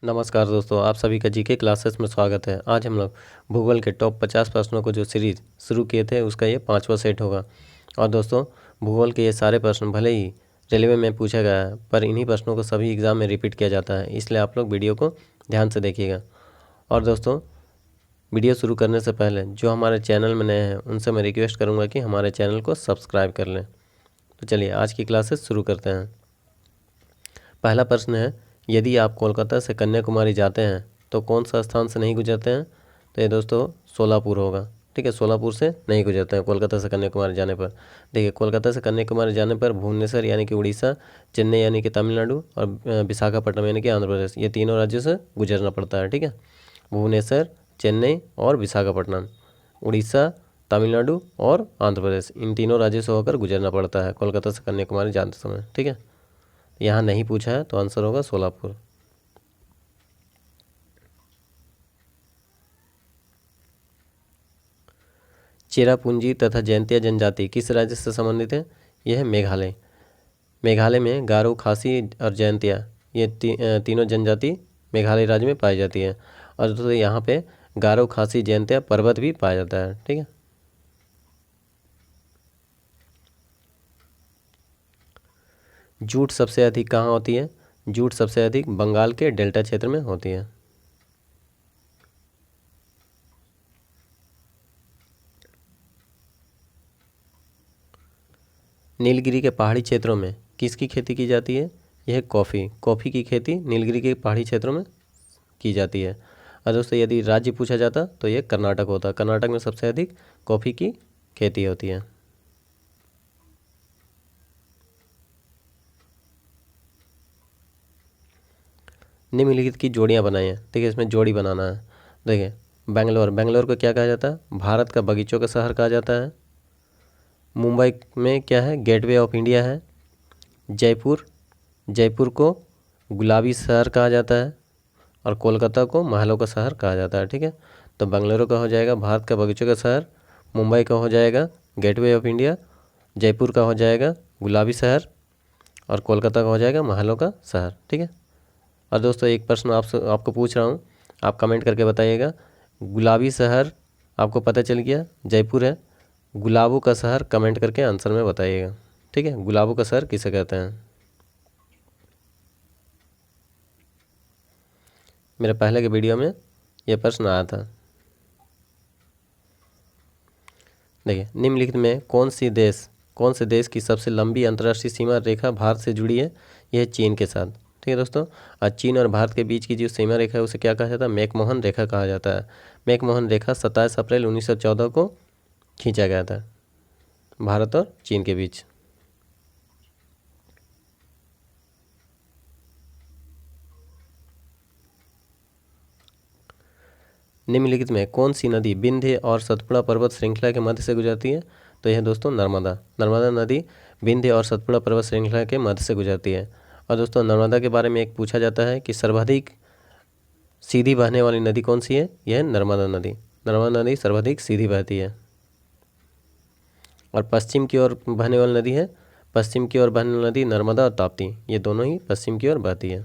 नमस्कार दोस्तों, आप सभी का जीके क्लासेस में स्वागत है। आज हम लोग भूगोल के टॉप 50 प्रश्नों को जो सीरीज शुरू किए थे उसका ये 5वां सेट होगा। और दोस्तों, भूगोल के ये सारे प्रश्न भले ही रेलवे में पूछा गया है, पर इन्हीं प्रश्नों को सभी एग्ज़ाम में रिपीट किया जाता है, इसलिए आप लोग वीडियो को ध्यान से देखिएगा। और दोस्तों, वीडियो शुरू करने से पहले जो हमारे चैनल में नए हैं उनसे मैं रिक्वेस्ट करूँगा कि हमारे चैनल को सब्सक्राइब कर लें। तो चलिए आज की क्लासेस शुरू करते हैं। पहला प्रश्न है, यदि आप कोलकाता से कन्याकुमारी जाते हैं तो कौन सा स्थान से नहीं गुजरते हैं? तो ये दोस्तों सोलापुर होगा। ठीक है, सोलापुर से नहीं गुजरते हैं कोलकाता से कन्याकुमारी जाने पर। देखिए, कोलकाता से कन्याकुमारी जाने पर भुवनेश्वर यानी कि उड़ीसा, चेन्नई यानी कि तमिलनाडु और विशाखापट्टनम यानी कि आंध्र प्रदेश, ये तीनों राज्यों से गुजरना पड़ता है। ठीक है, भुवनेश्वर, चेन्नई और विशाखापट्टनम, उड़ीसा, तमिलनाडु और आंध्र प्रदेश, इन तीनों राज्यों से होकर गुजरना पड़ता है कोलकाता से कन्याकुमारी जाते समय। ठीक है, यहाँ नहीं पूछा है तो आंसर होगा सोलापुर। चेरापूंजी तथा जयंतिया जनजाति किस राज्य से संबंधित है? यह है मेघालय। मेघालय में गारो, खासी और जयंतिया ये तीनों जनजाति मेघालय राज्य में पाई जाती है। और दोस्तों यहाँ पे गारो, खासी, जयंतिया पर्वत भी पाया जाता है। ठीक है, जूट सबसे अधिक कहाँ होती है? जूट सबसे अधिक बंगाल के डेल्टा क्षेत्र में होती है। नीलगिरी के पहाड़ी क्षेत्रों में किसकी खेती की जाती है? यह कॉफ़ी की खेती नीलगिरी के पहाड़ी क्षेत्रों में की जाती है। और दोस्तों, यदि राज्य पूछा जाता तो ये कर्नाटक होता। कर्नाटक में सबसे अधिक कॉफ़ी की खेती होती है। निम्नलिखित की जोड़ियाँ बनाई हैं। देखिए, इसमें जोड़ी बनाना है। देखिए, बेंगलोर को क्या कहा जाता है? भारत का बगीचों का शहर कहा जाता है। मुंबई में क्या है? गेटवे ऑफ इंडिया है। जयपुर को गुलाबी शहर कहा जाता है और कोलकाता को महलों का शहर कहा जाता है। ठीक है, तो बेंगलुरु का हो जाएगा भारत का बगीचों का शहर, मुंबई का हो जाएगा गेटवे ऑफ इंडिया, जयपुर का हो जाएगा गुलाबी शहर और कोलकाता का हो जाएगा महलों का शहर। ठीक है, और दोस्तों एक प्रश्न आपको पूछ रहा हूँ, आप कमेंट करके बताइएगा। गुलाबी शहर आपको पता चल गया जयपुर है, गुलाबों का शहर कमेंट करके आंसर में बताइएगा। ठीक है, गुलाबों का शहर किसे कहते हैं? मेरे पहले के वीडियो में यह प्रश्न आया था। देखिए, निम्नलिखित में कौन से देश की सबसे लंबी अंतर्राष्ट्रीय सीमा रेखा भारत से जुड़ी है? यह है चीन के साथ। ठीक है दोस्तों, आज चीन और भारत के बीच की जो सीमा रेखा है उसे क्या कहा जाता है? मैकमोहन रेखा कहा जाता है। मैकमोहन रेखा 27 अप्रैल 1914 को खींचा गया था भारत और चीन के बीच। निम्नलिखित में कौन सी नदी विंध्य और सतपुड़ा पर्वत श्रृंखला के मध्य से गुजरती है? तो यह दोस्तों नर्मदा नदी विंध्य और सतपुड़ा पर्वत श्रृंखला के मध्य से गुजरती है। और दोस्तों, नर्मदा के बारे में एक पूछा जाता है कि सर्वाधिक सीधी बहने वाली नदी कौन सी है? यह है नर्मदा नदी। नर्मदा नदी सर्वाधिक सीधी बहती है। और पश्चिम की ओर बहने वाली नदी है, पश्चिम की ओर बहने वाली नदी नर्मदा और ताप्ती, ये दोनों ही पश्चिम की ओर बहती है।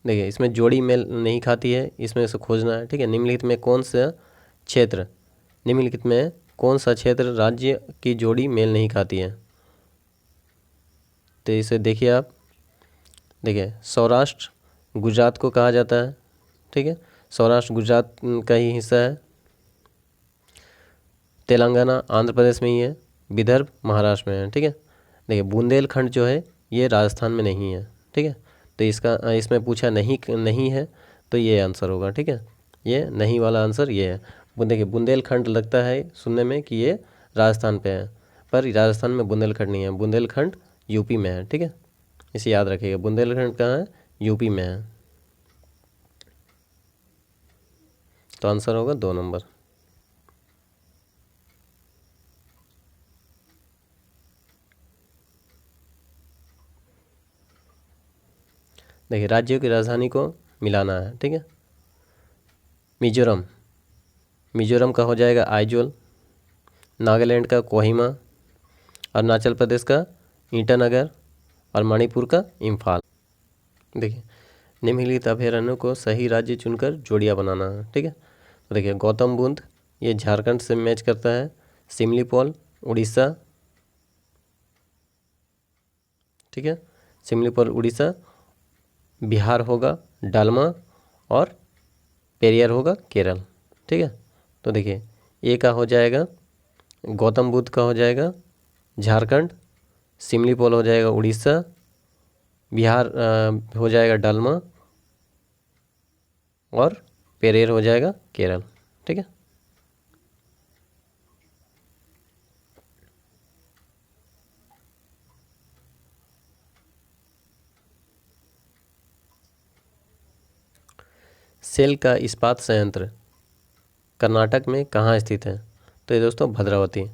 देखिए, इसमें जोड़ी मेल नहीं खाती है, इसमें से खोजना है। ठीक है, निम्नलिखित में कौन सा क्षेत्र राज्य की जोड़ी मेल नहीं खाती है? तो इसे देखिए आप। देखिए, सौराष्ट्र गुजरात को कहा जाता है। ठीक है, सौराष्ट्र गुजरात का ही हिस्सा है। तेलंगाना आंध्र प्रदेश में ही है। विदर्भ महाराष्ट्र में है। ठीक है, देखिए बुंदेलखंड जो है ये राजस्थान में नहीं है। ठीक है, तो इसमें पूछा नहीं है तो ये आंसर होगा। ठीक है, ये नहीं वाला आंसर ये है। देखिए, बुंदेलखंड लगता है सुनने में कि ये राजस्थान पे है, पर राजस्थान में बुंदेलखंड नहीं है, बुंदेलखंड यूपी में है। ठीक है, इसे याद रखिएगा, बुंदेलखंड कहाँ है? यूपी में है। तो आंसर होगा 2 नंबर। देखिए, राज्यों की राजधानी को मिलाना है। ठीक है, मिजोरम का हो जाएगा आइजोल, नागालैंड का कोहिमा, अरुणाचल प्रदेश का ईटानगर और मणिपुर का इम्फाल। देखिए, निम्नलिखित अभयारण्यों को सही राज्य चुनकर जोड़ियाँ बनाना है। ठीक है, तो देखिए गौतम बुद्ध ये झारखंड से मैच करता है, सिमलीपाल उड़ीसा, ठीक है, सिमलीपाल उड़ीसा, बिहार होगा डालमा और पेरियार होगा केरल। ठीक है, तो देखिए ए का हो जाएगा गौतम बुद्ध का हो जाएगा झारखंड, सिमलीपाल हो जाएगा उड़ीसा, बिहार हो जाएगा डालमा और पेरियार हो जाएगा केरल। ठीक है, सेल का इस्पात संयंत्र कर्नाटक में कहाँ स्थित है? तो ये दोस्तों भद्रावती।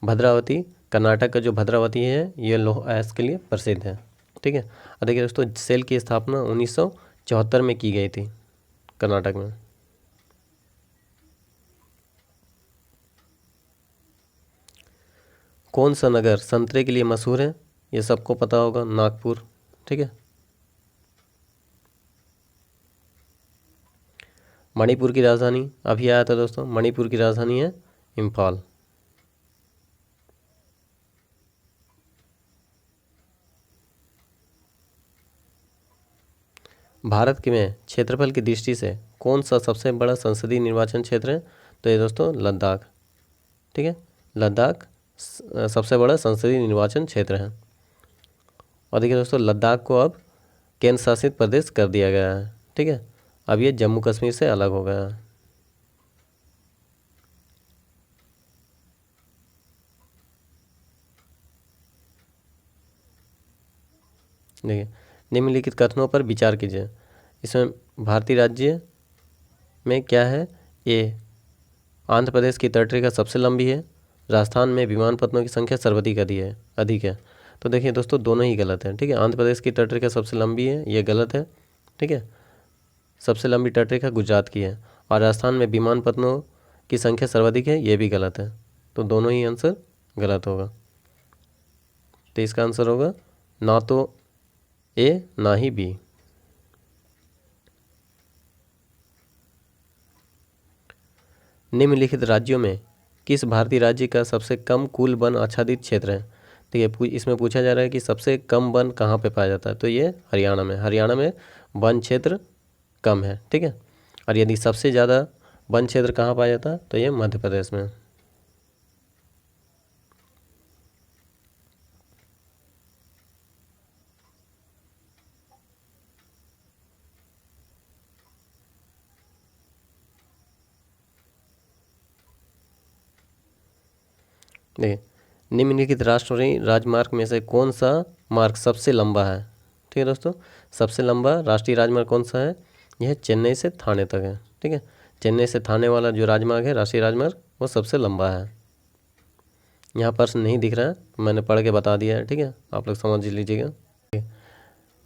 भद्रावती कर्नाटक का जो भद्रावती है ये लौह अयस्क के लिए प्रसिद्ध है। ठीक है, और देखिए दोस्तों सेल की स्थापना 1974 में की गई थी कर्नाटक में। कौन सा नगर संतरे के लिए मशहूर है? ये सबको पता होगा, नागपुर। ठीक है, मणिपुर की राजधानी अभी आया था दोस्तों, मणिपुर की राजधानी है इम्फाल। भारत के में क्षेत्रफल की दृष्टि से कौन सा सबसे बड़ा संसदीय निर्वाचन क्षेत्र है? तो ये दोस्तों लद्दाख। ठीक है, लद्दाख सबसे बड़ा संसदीय निर्वाचन क्षेत्र है। और देखिए दोस्तों लद्दाख को अब केंद्र शासित प्रदेश कर दिया गया है। ठीक है, अब ये जम्मू कश्मीर से अलग हो गया है। देखिए निम्नलिखित कथनों पर विचार कीजिए। इसमें भारतीय राज्य में क्या है? ए आंध्र प्रदेश की तटरेखा सबसे लंबी है, राजस्थान में विमानपत्तनों की संख्या सर्वाधिक अधिक है। तो देखिए दोस्तों दोनों ही गलत हैं। ठीक है, आंध्र प्रदेश की तटरेखा सबसे लंबी है, ये गलत है। ठीक है, सबसे लंबी तटरेखा गुजरात की है, और राजस्थान में विमानपत्तनों की संख्या सर्वाधिक है, ये भी गलत है। तो दोनों ही आंसर गलत होगा। तो इसका आंसर होगा ना तो ए ना ही बी। निम्नलिखित राज्यों में किस भारतीय राज्य का सबसे कम कुल वन आच्छादित क्षेत्र है? देखिए इसमें पूछा जा रहा है कि सबसे कम वन कहाँ पे पाया जाता है, तो ये हरियाणा में। हरियाणा में वन क्षेत्र कम है। ठीक है, और यदि सबसे ज़्यादा वन क्षेत्र कहाँ पाया जाता है, तो ये मध्य प्रदेश में। देखिए निम्नलिखित राष्ट्रीय राजमार्ग में से कौन सा मार्ग सबसे लंबा है? ठीक है दोस्तों, सबसे लंबा राष्ट्रीय राजमार्ग कौन सा है? यह चेन्नई से थाने तक है। ठीक है, चेन्नई से थाने वाला जो राजमार्ग है, राष्ट्रीय राजमार्ग, वो सबसे लंबा है। यहाँ पर नहीं दिख रहा है, मैंने पढ़ के बता दिया है। ठीक है, आप लोग समझ लीजिएगा।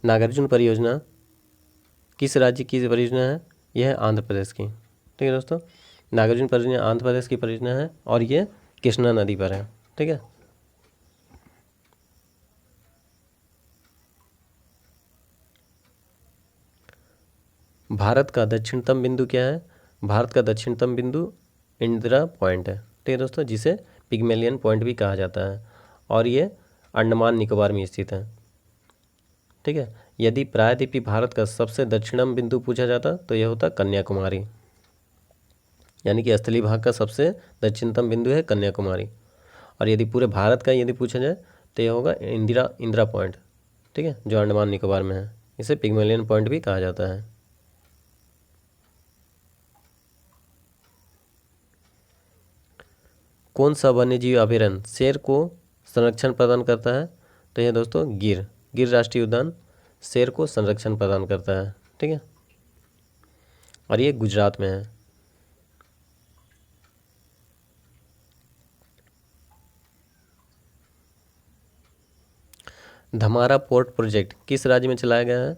नागार्जुन परियोजना किस राज्य की परियोजना है? यह है आंध्र प्रदेश की। ठीक है दोस्तों, नागार्जुन परियोजना आंध्र प्रदेश की परियोजना है, और ये कृष्णा नदी पर है। ठीक है, भारत का दक्षिणतम बिंदु क्या है? भारत का दक्षिणतम बिंदु इंदिरा पॉइंट है। ठीक है दोस्तों, जिसे पिग्मेलियन पॉइंट भी कहा जाता है, और ये अंडमान निकोबार में स्थित है। ठीक है, यदि प्रायद्वीपीय भारत का सबसे दक्षिणम बिंदु पूछा जाता तो यह होता कन्याकुमारी, यानी कि स्थलीय भाग का सबसे दक्षिणतम बिंदु है कन्याकुमारी। और यदि पूरे भारत का यदि पूछा जाए तो यह होगा इंदिरा पॉइंट। ठीक है, जो अंडमान निकोबार में है, इसे पिग्मेलियन पॉइंट भी कहा जाता है। कौन सा वन्यजीव अभयारण्य शेर को संरक्षण प्रदान करता है? तो यह दोस्तों गिर राष्ट्रीय उद्यान शेर को संरक्षण प्रदान करता है। ठीक है, और ये गुजरात में है। धमारा पोर्ट प्रोजेक्ट किस राज्य में चलाया गया है?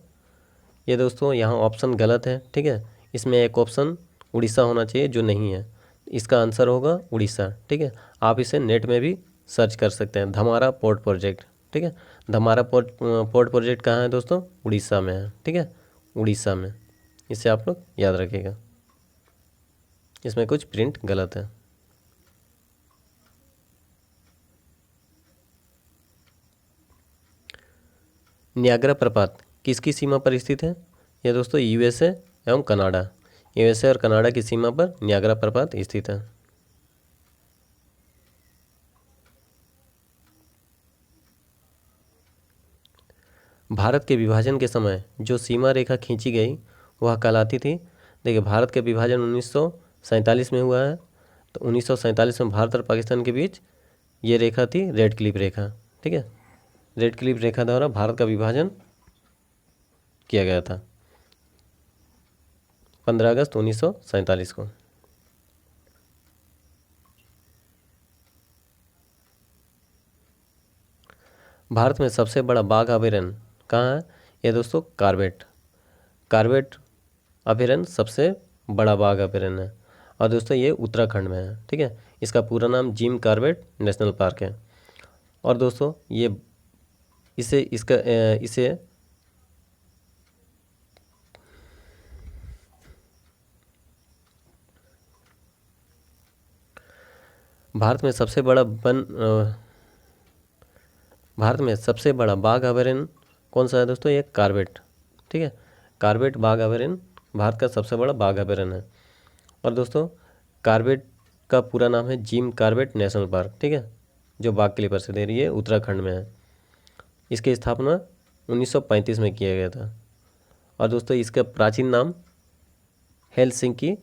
ये दोस्तों यहाँ ऑप्शन गलत है। ठीक है, इसमें एक ऑप्शन उड़ीसा होना चाहिए, जो नहीं है। इसका आंसर होगा उड़ीसा। ठीक है, आप इसे नेट में भी सर्च कर सकते हैं, धमारा पोर्ट प्रोजेक्ट। ठीक है। धमारा पोर्ट प्रोजेक्ट कहाँ है दोस्तों? उड़ीसा में है, ठीक है, उड़ीसा में। इसे आप लोग याद रखिएगा, इसमें कुछ प्रिंट गलत है। नियाग्रा प्रपात किसकी सीमा पर स्थित है? यह दोस्तों यूएसए एवं कनाडा, यूएसए और कनाडा की सीमा पर नियाग्रा प्रपात स्थित है। भारत के विभाजन के समय जो सीमा रेखा खींची गई वह कहलाती थी, देखिए भारत के विभाजन 1947 में हुआ है, तो 1947 में भारत और पाकिस्तान के बीच ये रेखा थी रेड क्लिफ रेखा, ठीक है। रेड क्लिफ रेखा द्वारा भारत का विभाजन किया गया था 15 अगस्त 1947 को। भारत में सबसे बड़ा बाघ अभयारण्य कहाँ है? ये दोस्तों कार्बेट अभयारण्य सबसे बड़ा बाघ अभयारण्य है, और दोस्तों ये उत्तराखंड में है, ठीक है। इसका पूरा नाम जिम कार्बेट नेशनल पार्क है। और दोस्तों ये इसे भारत में सबसे बड़ा बाघ अभयारण्य कौन सा है दोस्तों? ये कार्बेट, ठीक है, कार्बेट बाघ अभयारण्य भारत का सबसे बड़ा बाघ अभयारण्य है। और दोस्तों कार्बेट का पूरा नाम है जिम कार्बेट नेशनल पार्क, ठीक है, जो बाघ के लिए प्रसिद्ध है। ये उत्तराखंड में है। इसकी स्थापना 1935 में किया गया था। और दोस्तों इसका प्राचीन नाम हेलसिंकी।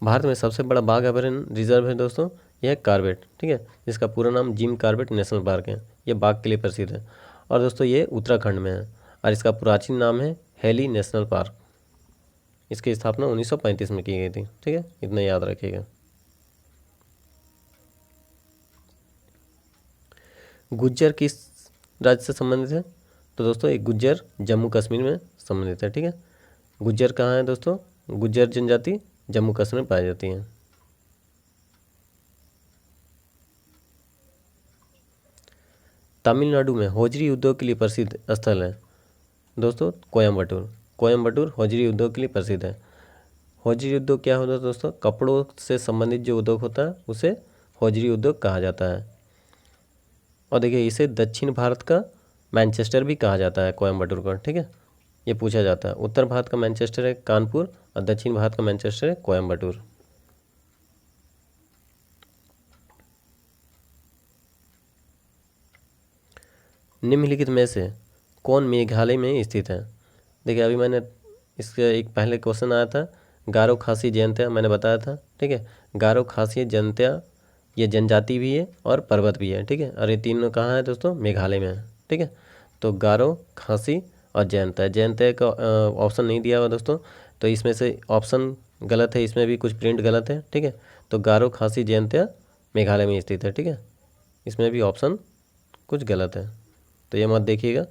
भारत में सबसे बड़ा बाघ अभयारण्य रिजर्व है दोस्तों, यह कार्बेट, ठीक है, जिसका पूरा नाम जिम कार्बेट नेशनल पार्क है। ये बाघ के लिए प्रसिद्ध है। और दोस्तों ये उत्तराखंड में है, और इसका प्राचीन नाम है हेली नेशनल पार्क। इसकी स्थापना 1935 में की गई थी, ठीक है, इतना याद रखिएगा। गुज्जर किस राज्य से संबंधित है? तो दोस्तों एक गुज्जर जम्मू कश्मीर में संबंधित है, ठीक है। गुज्जर कहाँ है दोस्तों? गुज्जर जनजाति जम्मू कश्मीर में पाई जाती है। तमिलनाडु में होजरी उद्योग के लिए प्रसिद्ध स्थल है दोस्तों कोयम्बटूर होजरी उद्योग के लिए प्रसिद्ध है। होजरी उद्योग क्या होता है दोस्तों? कपड़ों से संबंधित जो उद्योग होता है उसे होजरी उद्योग कहा जाता है। और देखिए इसे दक्षिण भारत का मैनचेस्टर भी कहा जाता है कोयम्बटूर को, ठीक है, ये पूछा जाता है। उत्तर भारत का मैनचेस्टर है कानपुर, और दक्षिण भारत का मैनचेस्टर है कोयम्बटूर। निम्नलिखित में से कौन मेघालय में स्थित है? देखिए अभी मैंने इसका एक पहले क्वेश्चन आया था, गारो खासी जयंतिया, मैंने बताया था, ठीक है। गारो खासी जयंतिया ये जनजाति भी है और पर्वत भी है, ठीक है, और ये तीनों कहाँ है दोस्तों? मेघालय में है, ठीक है। तो गारो, खासी और जयंतिया का ऑप्शन नहीं दिया हुआ दोस्तों, तो इसमें से ऑप्शन गलत है, इसमें भी कुछ प्रिंट गलत है, ठीक है। तो गारो खासी जयंतिया मेघालय में स्थित है, ठीक है, इसमें भी ऑप्शन कुछ गलत है, तो ये मत देखिएगा।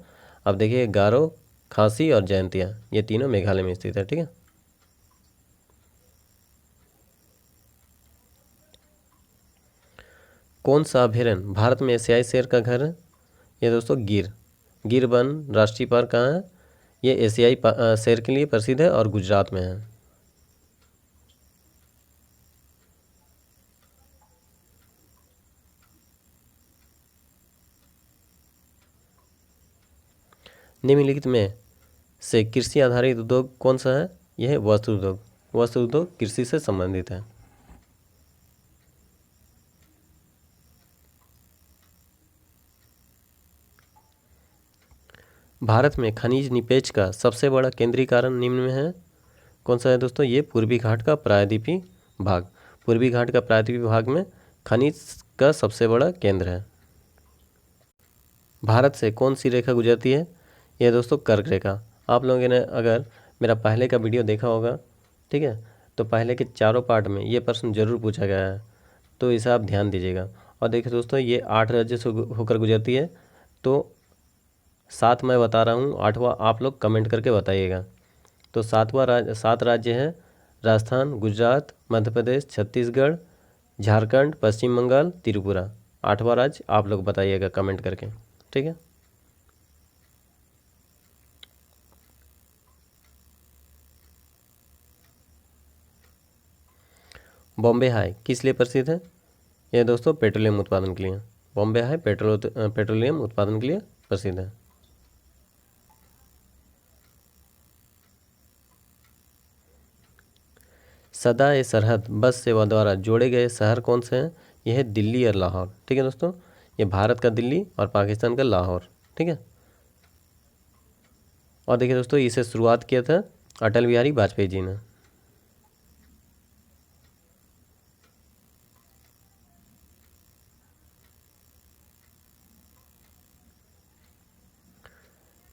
अब देखिए गारो, खासी और जयंतिया ये तीनों मेघालय में स्थित है, ठीक है। कौन सा अभयारण्य भारत में एशियाई शेर का घर है? ये दोस्तों गिर वन राष्ट्रीय पार्क कहाँ है? ये एशियाई शेर के लिए प्रसिद्ध है और गुजरात में है। निम्नलिखित में से कृषि आधारित उद्योग कौन सा है? यह है वस्त्र उद्योग कृषि से संबंधित है। भारत में खनिज निपेज का सबसे बड़ा केंद्रीकरण निम्न में है, कौन सा है दोस्तों? ये पूर्वी घाट का प्रायद्वीपीय भाग। पूर्वी घाट का प्रायद्वीपीय भाग में खनिज का सबसे बड़ा केंद्र है। भारत से कौन सी रेखा गुजरती है? यह दोस्तों कर्क रेखा। आप लोगों ने अगर मेरा पहले का वीडियो देखा होगा, ठीक है, तो पहले के चारों पार्ट में ये प्रश्न जरूर पूछा गया है, तो इसे आप ध्यान दीजिएगा। और देखिए दोस्तों ये 8 राज्य से होकर गुजरती है, तो 7 मैं बता रहा हूँ, 8वां आप लोग कमेंट करके बताइएगा। तो 7 राज्य हैं राजस्थान, गुजरात, मध्य प्रदेश, छत्तीसगढ़, झारखंड, पश्चिम बंगाल, त्रिपुरा। 8वां राज्य आप लोग बताइएगा कमेंट करके, ठीक है। बॉम्बे हाई किस लिए प्रसिद्ध है? यह दोस्तों पेट्रोलियम उत्पादन के लिए। बॉम्बे हाई पेट्रोलियम उत्पादन के लिए प्रसिद्ध है। सदा ए सरहद बस सेवा द्वारा जोड़े गए शहर कौन से हैं? यह है दिल्ली और लाहौर, ठीक है दोस्तों। ये भारत का दिल्ली और पाकिस्तान का लाहौर, ठीक है। और देखिए दोस्तों, इसे शुरुआत किया था अटल बिहारी वाजपेयी जी ने।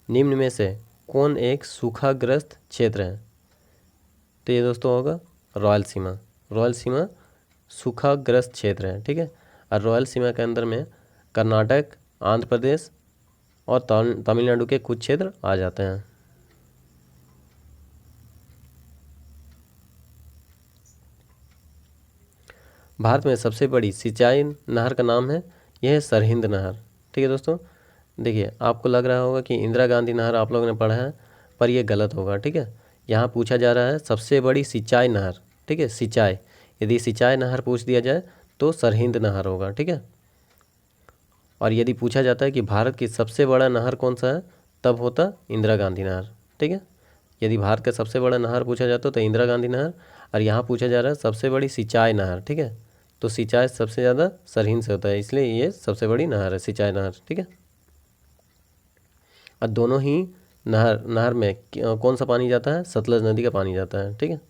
निम्न में से कौन एक सूखाग्रस्त क्षेत्र है? तो ये दोस्तों होगा रायलसीमा। रायलसीमा सूखाग्रस्त क्षेत्र है, ठीक है। और रायलसीमा के अंदर में कर्नाटक, आंध्र प्रदेश और तमिलनाडु के कुछ क्षेत्र आ जाते हैं। भारत में सबसे बड़ी सिंचाई नहर का नाम है, यह है सरहिंद नहर, ठीक है दोस्तों। देखिए, आपको लग रहा होगा कि इंदिरा गांधी नहर आप लोगों ने पढ़ा है, पर यह गलत होगा, ठीक है। यहाँ पूछा जा रहा है सबसे बड़ी सिंचाई नहर, ठीक है, सिंचाई। यदि सिंचाई नहर पूछ दिया जाए तो सरहिंद नहर होगा, ठीक है। और यदि पूछा जाता है कि भारत की सबसे बड़ा नहर कौन सा है, तब होता इंदिरा गांधी नहर, ठीक है। यदि भारत का सबसे बड़ा नहर पूछा जाता तो इंदिरा गांधी नहर। और यहाँ पूछा जा रहा है सबसे बड़ी सिंचाई नहर, ठीक है। तो सिंचाई सबसे ज़्यादा सरहिंद से होता है, इसलिए ये सबसे बड़ी नहर है, सिंचाई नहर, ठीक है। और दोनों ही नहर नहर में कौन सा पानी जाता है? सतलज नदी का पानी जाता है, ठीक है।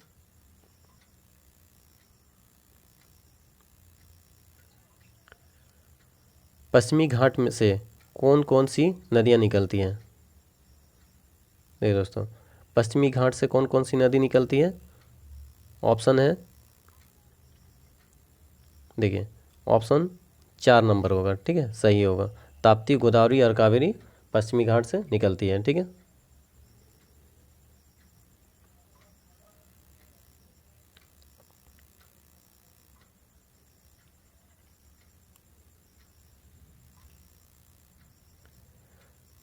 पश्चिमी घाट में से कौन कौन सी नदियाँ निकलती हैं? देखिए दोस्तों, पश्चिमी घाट से कौन कौन सी नदी निकलती है? ऑप्शन है, देखिए ऑप्शन 4 नंबर होगा, ठीक है, सही होगा। ताप्ती, गोदावरी और कावेरी पश्चिमी घाट से निकलती है, ठीक है।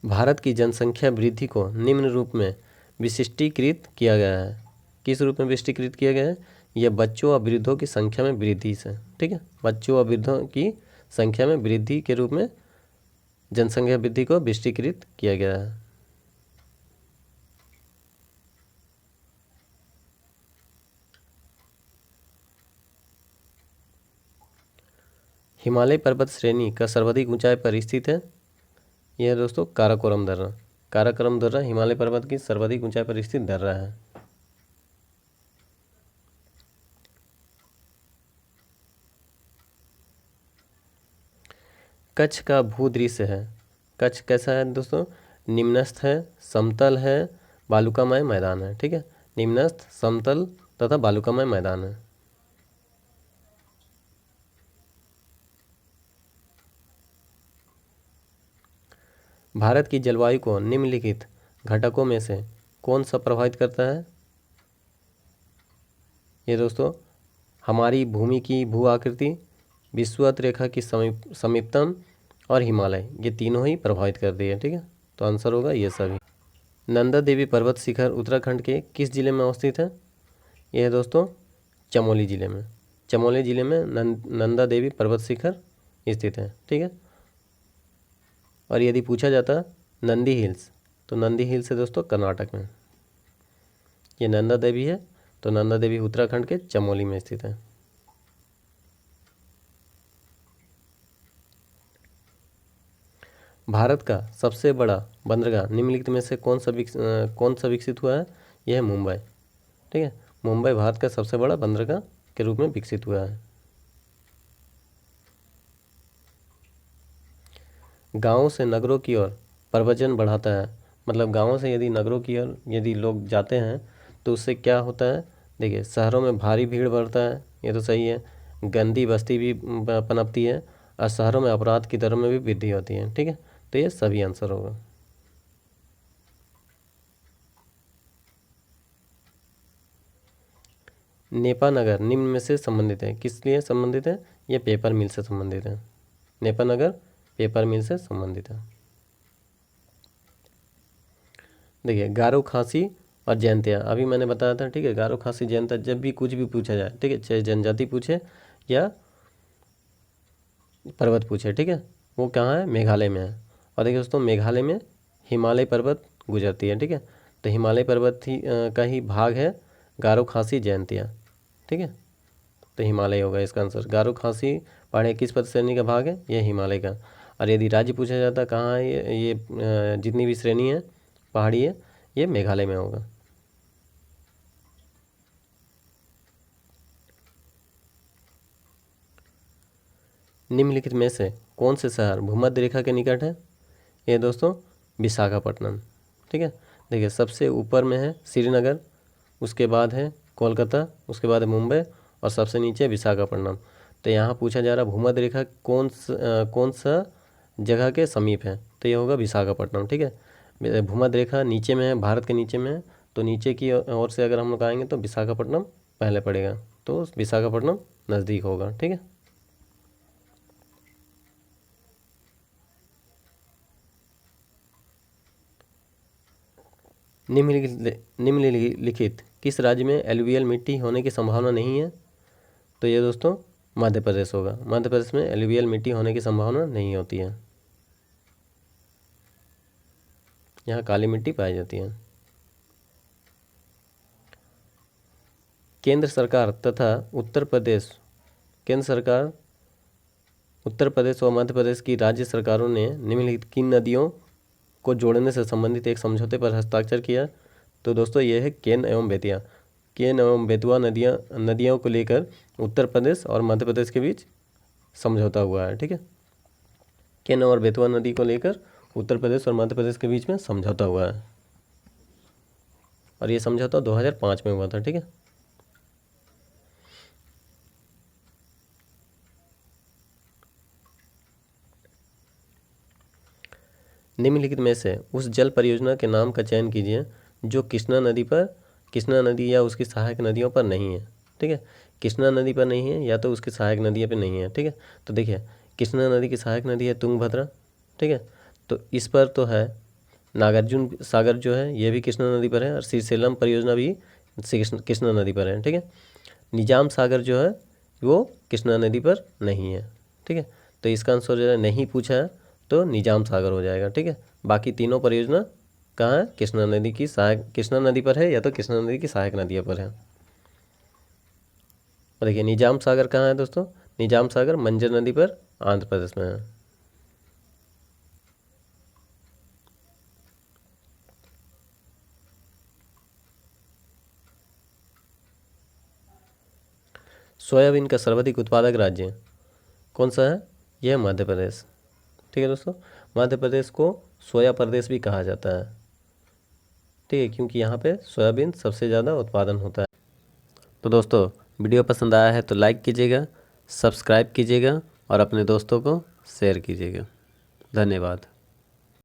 भारत की जनसंख्या वृद्धि को निम्न रूप में विशिष्टीकृत किया गया है। किस रूप में विशिष्टीकृत किया गया है? यह बच्चों और वृद्धों की संख्या में वृद्धि से, ठीक है। बच्चों और वृद्धों की संख्या में वृद्धि के रूप में जनसंख्या वृद्धि को विशिष्टीकृत किया गया है। हिमालय पर्वत श्रेणी का सर्वाधिक ऊंचाई पर स्थित है, यह है दोस्तों काराकोरम दर्रा। काराकोरम दर्रा हिमालय पर्वत की सर्वाधिक ऊंचाई पर स्थित दर्रा है। कच्छ का भूदृश्य है, कच्छ कैसा है दोस्तों? निम्नस्थ है, समतल है, बालुकामय मैदान है, ठीक है। निम्नस्थ, समतल तथा बालुकामय मैदान है। भारत की जलवायु को निम्नलिखित घटकों में से कौन सा प्रभावित करता है? ये दोस्तों हमारी भूमि की भू आकृति, विषुवत रेखा की समीपतम और हिमालय, ये तीनों ही प्रभावित करती है, ठीक है। तो आंसर होगा ये सभी। नंदा देवी पर्वत शिखर उत्तराखंड के किस जिले में अवस्थित है? यह है दोस्तों चमोली जिले में। चमोली जिले में नंदा देवी पर्वत शिखर स्थित है, ठीक है। और यदि पूछा जाता नंदी हिल्स, तो नंदी हिल्स है दोस्तों कर्नाटक में। ये नंदा देवी है, तो नंदा देवी उत्तराखंड के चमोली में स्थित है। भारत का सबसे बड़ा बंदरगाह निम्नलिखित में से कौन सा विकसित हुआ है? यह है मुंबई, ठीक है। मुंबई भारत का सबसे बड़ा बंदरगाह के रूप में विकसित हुआ है। गाँवों से नगरों की ओर प्रव्रजन बढ़ाता है, मतलब गाँवों से यदि नगरों की ओर यदि लोग जाते हैं तो उससे क्या होता है? देखिए, शहरों में भारी भीड़ बढ़ता है, ये तो सही है। गंदी बस्ती भी पनपती है और शहरों में अपराध की दर में भी वृद्धि होती है, ठीक है। तो ये सभी आंसर होगा। नेपा नगर निम्न में से संबंधित है। किस लिए संबंधित है? ये पेपर मिल से संबंधित है। नेपा नगर पेपर मिल से संबंधित है। देखिए गारो खासी और जयंतिया, अभी मैंने बताया था, ठीक है। गारो खासी जयंतिया जब भी कुछ भी पूछा जाए, ठीक है, चाहे जनजाति पूछे या पर्वत पूछे, ठीक है, वो कहाँ है? मेघालय में है। और देखिए दोस्तों, मेघालय में हिमालय पर्वत गुजरती है, ठीक है। तो हिमालय पर्वत का ही भाग है गारो खासी जयंतिया, ठीक है। तो हिमालय होगा इसका आंसर। गारो खासी पहाड़ी किस पर्वत श्रेणी का भाग है? ये हिमालय का। और यदि राज्य पूछा जाता कहाँ है, ये जितनी भी श्रेणी है पहाड़ी है, ये मेघालय में होगा। निम्नलिखित में से कौन से शहर भूमध्य रेखा के निकट है? ये दोस्तों विशाखापट्टनम, ठीक है। देखिए सबसे ऊपर में है श्रीनगर, उसके बाद है कोलकाता, उसके बाद है मुंबई और सबसे नीचे विशाखापट्टनम। तो यहाँ पूछा जा रहा भूमध्य रेखा कौन सा जगह के समीप है? तो ये होगा विशाखापट्टनम, ठीक है। भूमध्य रेखा नीचे में है, भारत के नीचे में है, तो नीचे की ओर से अगर हम लोग आएंगे तो विशाखापट्टनम पहले पड़ेगा, तो विशाखापट्टनम नज़दीक होगा, ठीक है। निम्नलिखित किस राज्य में एलुवियल मिट्टी होने की संभावना नहीं है? तो ये दोस्तों मध्य प्रदेश होगा। मध्य प्रदेश में एलुवियल मिट्टी होने की संभावना नहीं होती है, यहाँ काली मिट्टी पाई जाती है। केंद्र सरकार उत्तर प्रदेश और मध्य प्रदेश की राज्य सरकारों ने निम्नलिखित किन नदियों को जोड़ने से संबंधित एक समझौते पर हस्ताक्षर किया? तो दोस्तों ये है केन एवं बेतिया। केन एवं बेतवा नदियों को लेकर उत्तर प्रदेश और मध्य प्रदेश के बीच समझौता हुआ है, ठीक है। केन और बेतवा नदी को लेकर उत्तर प्रदेश और मध्य प्रदेश के बीच में समझौता हुआ है और ये समझौता 2005 में हुआ था, ठीक है। निम्नलिखित में से उस जल परियोजना के नाम का चयन कीजिए जो कृष्णा नदी या उसकी सहायक नदियों पर नहीं है, ठीक है। कृष्णा नदी पर नहीं है या तो उसकी सहायक नदियों पर नहीं है, ठीक है। तो देखिए कृष्णा नदी की सहायक नदी है तुंगभद्रा, ठीक है। तो इस पर तो है नागार्जुन सागर जो है ये भी कृष्णा नदी पर है और श्रीशैलम परियोजना भी कृष्णा नदी पर है, ठीक है। निजाम सागर जो है वो कृष्णा नदी पर नहीं है, ठीक है। तो इसका आंसर जो है नहीं पूछा है तो निजाम सागर हो जाएगा, ठीक है। बाकी तीनों परियोजना कहाँ है? कृष्णा नदी पर है या तो कृष्णा नदी की सहायक नदियों पर है। और देखिए निजाम सागर कहाँ है दोस्तों? निजाम सागर मंजर नदी पर आंध्र प्रदेश में है। सोयाबीन का सर्वाधिक उत्पादक राज्य कौन सा है? यह मध्य प्रदेश, ठीक है दोस्तों। मध्य प्रदेश को सोया प्रदेश भी कहा जाता है, ठीक है, क्योंकि यहाँ पे सोयाबीन सबसे ज़्यादा उत्पादन होता है। तो दोस्तों वीडियो पसंद आया है तो लाइक कीजिएगा, सब्सक्राइब कीजिएगा और अपने दोस्तों को शेयर कीजिएगा। धन्यवाद।